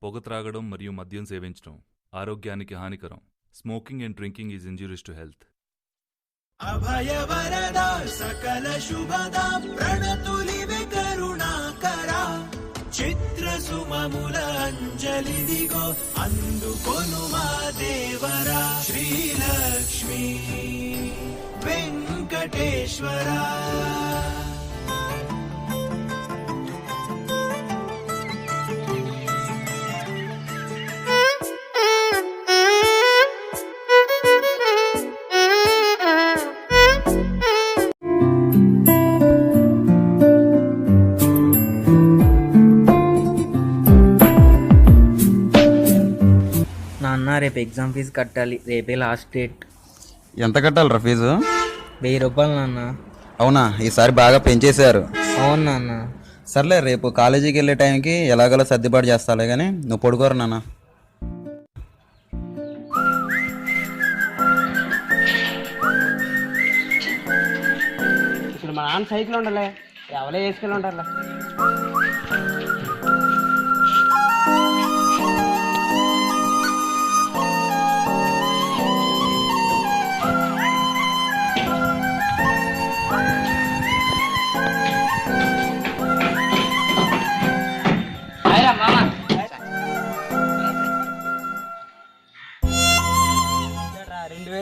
పొగ త్రాగడం మరియు మద్యం సేవించడం ఆరోగ్యానికి హానికరం. Smoking and drinking is injurious to health. అభయ వరద సకల శుభద ప్రణతులివే కరుణాకరా చిత్ర సుమముల అంజలిదిగో అందుకొను మా దేవరా శ్రీలక్ష్మీ వెంకటేశ్వరా. నాన్న రేపు ఎగ్జామ్ ఫీజు కట్టాలి, రేపే లాస్ట్ డేట్. ఎంత కట్టాలిరా ఫీజు? 1000 రూపాయలు నాన్న. అవునా, ఈసారి బాగా పెంచేశారు. అవును నాన్న. సర్లే, రేపు కాలేజీకి వెళ్ళే టైంకి ఎలాగోలా సర్దుబాటు చేస్తాలే కానీ నువ్వు పడుకోరు నాన్న. ఇప్పుడు మా నాన్న సైకిల్ ఉండాలి, ఎవరే వేసుకెళ్ళి ఉంటారులే.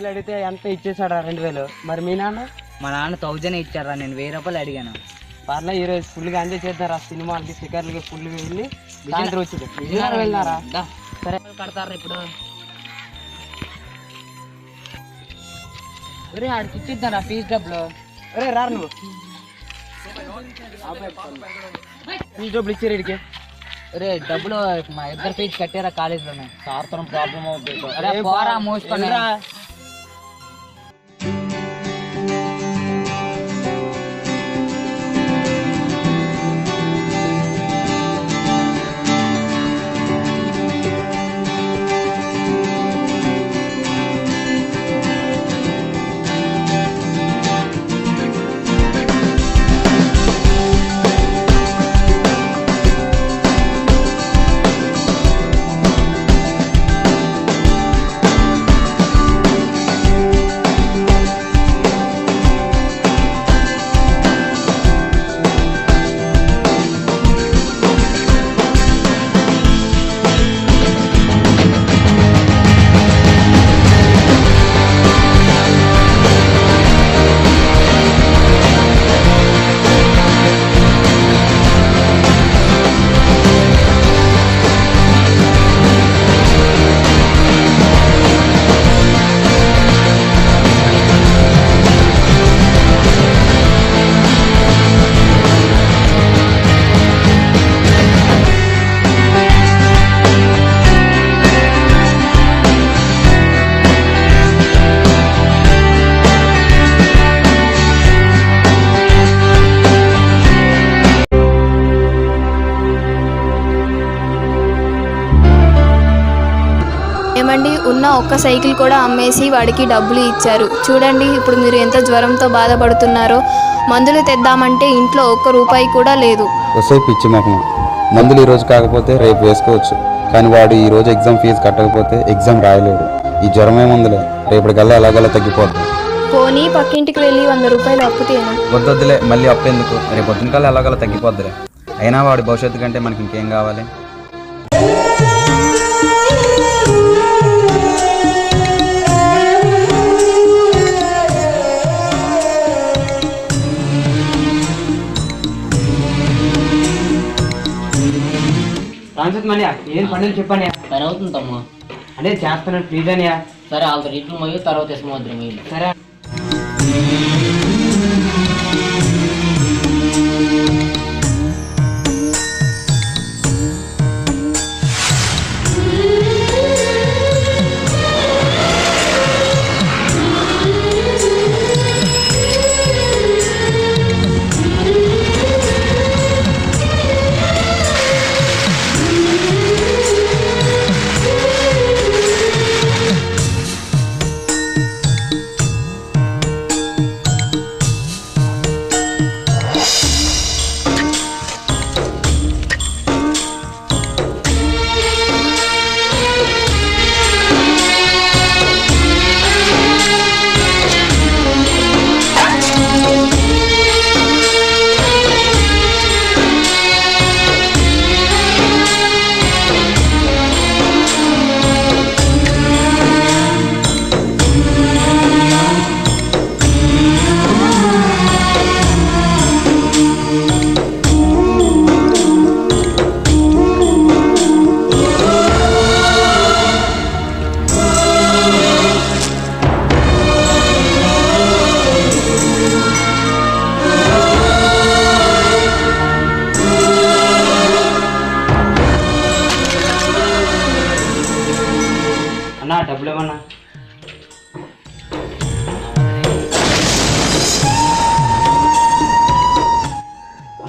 అడిగితే ఎంత ఇచ్చేసాడా 2000. మరి మీ నాన్న? మా నాన్న 1000 ఇచ్చారా, నేను 1000 రూపాయలు అడిగాను. పర్లే, ఈరోజు ఫుల్గా ఎంజాయ్ చేద్దారా, సినిమాలకి స్టిక్కర్లకి ఫుల్గా వెళ్ళి సాయంత్రం వచ్చింది. వెళ్ళినారా? సరే కడతారా ఇప్పుడు? ఒరే ఆడికి ఇచ్చిద్దారా ఫీజు డబ్బులు. ఒరే రారు నువ్వు, ఫీజు డబ్బులు ఇచ్చారు ఇడికి. ఒరే డబ్బులు మా ఇద్దరు ఫీజు కట్టారా కాలేజీలోనే. సార్తో ప్రాబ్లం అవుతుంది. మోసుకొని ఏమండి, ఉన్న ఒక్క సైకిల్ కూడా అమ్మేసి వాడికి డబ్బులు ఇచ్చారు. చూడండి ఇప్పుడు మీరు ఎంత జ్వరంతో బాధపడుతున్నారో. మందులు తెద్దామంటే ఇంట్లో ఒక్క రూపాయి కూడా లేదు. వస్తే పిచ్చి మొహం, మందులు ఈరోజు కాకపోతే రేపు వేసుకోవచ్చు, కానీ వాడు ఈరోజు ఎగ్జామ్ ఫీజు కట్టకపోతే ఎగ్జామ్ రాయలేడు. ఈ జ్వరం ఏముందిలే, రేపటికల్లా ఎలాగలా తగ్గిపోద్ది. పోనీ పక్కింటికి వెళ్ళి 100 రూపాయలు అప్పుతేనా? వద్దొద్దులే, మళ్ళీ అప్పు ఎందుకు, రేపు పొద్దునకల్లా ఎలాగలా తగ్గిపోద్దిలే. అయినా వాడి భవిష్యత్తు కంటే మనకి ఇంకేం కావాలి? మనయా ఏం పనులు చెప్పాను. సరే అవుతుంది తమ్ముడు. అదే చేస్తాను ప్లీజ్ అనియా. సరే వాళ్ళతో ఇట్లు మొయ్యి తర్వాత ఇసుమద్రి మొయ్యి. సరే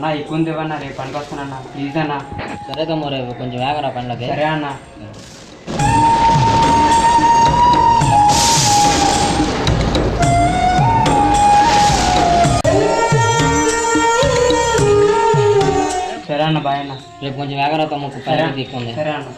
అన్న ఎక్కువ ఇవ్వన్నా, రేపు పనికి వస్తానన్నా ప్లీజ్ అన్న. సరే తమ్ముడు, రేపు కొంచెం వేగరా పనులకి. సరే అన్న. సరే అన్న, బాయ్ అన్న. రేపు కొంచెం వేగరా తమ్ముడు, పని తీసుకుంది. సరే అన్న.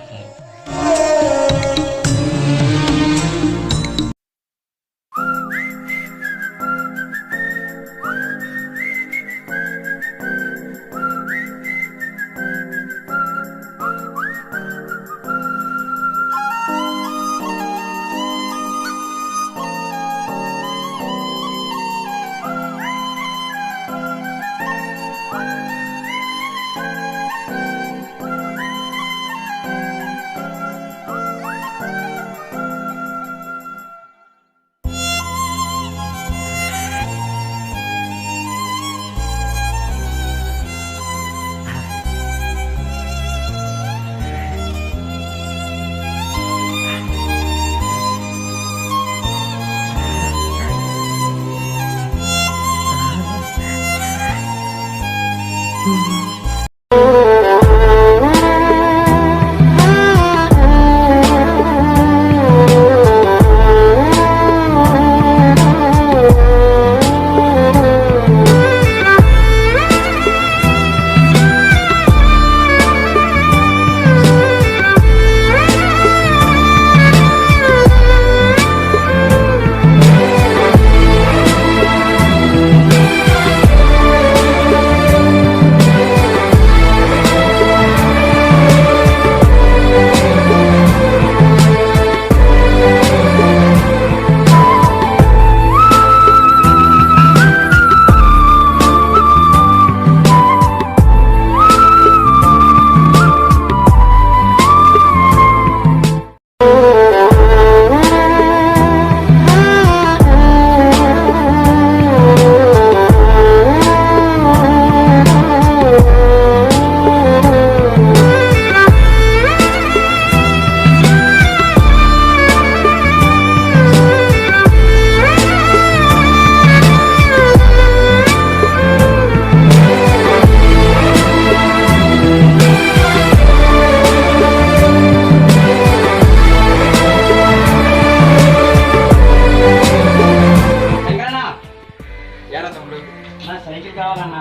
సైకిల్ కావాలన్నా.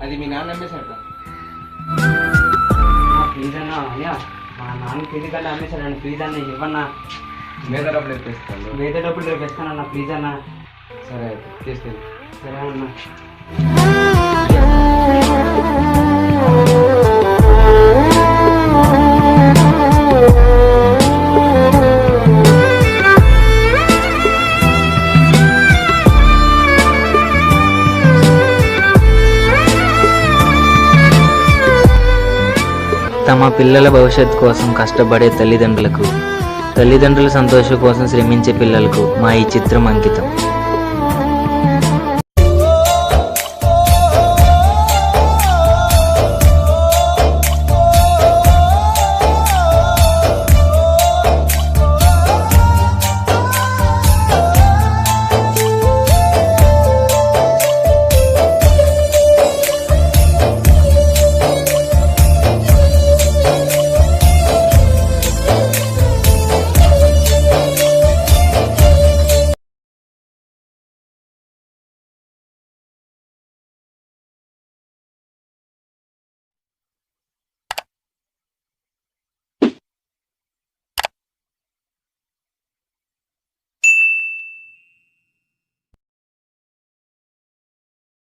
అది మీ నాన్న అమ్మేశాడు. ప్లీజ్ అన్నా, అయ్యా మా నాన్న ఎందుకంటే అమ్మేశాడు. ప్లీజ్ అన్న ఇవ్వన్నా. మీద డబ్బులు ఎత్తేస్తాను. మిగతా డబ్బులు రేపు ఇస్తానన్నా ప్లీజ్ అన్నా. సరే అయితే తీసుకెళ్ళి. సరే అన్నా. తమ పిల్లల భవిష్యత్తు కోసం కష్టపడే తల్లిదండ్రులకు, తల్లిదండ్రుల సంతోషం కోసం శ్రమించే పిల్లలకు మా ఈ చిత్రం అంకితం.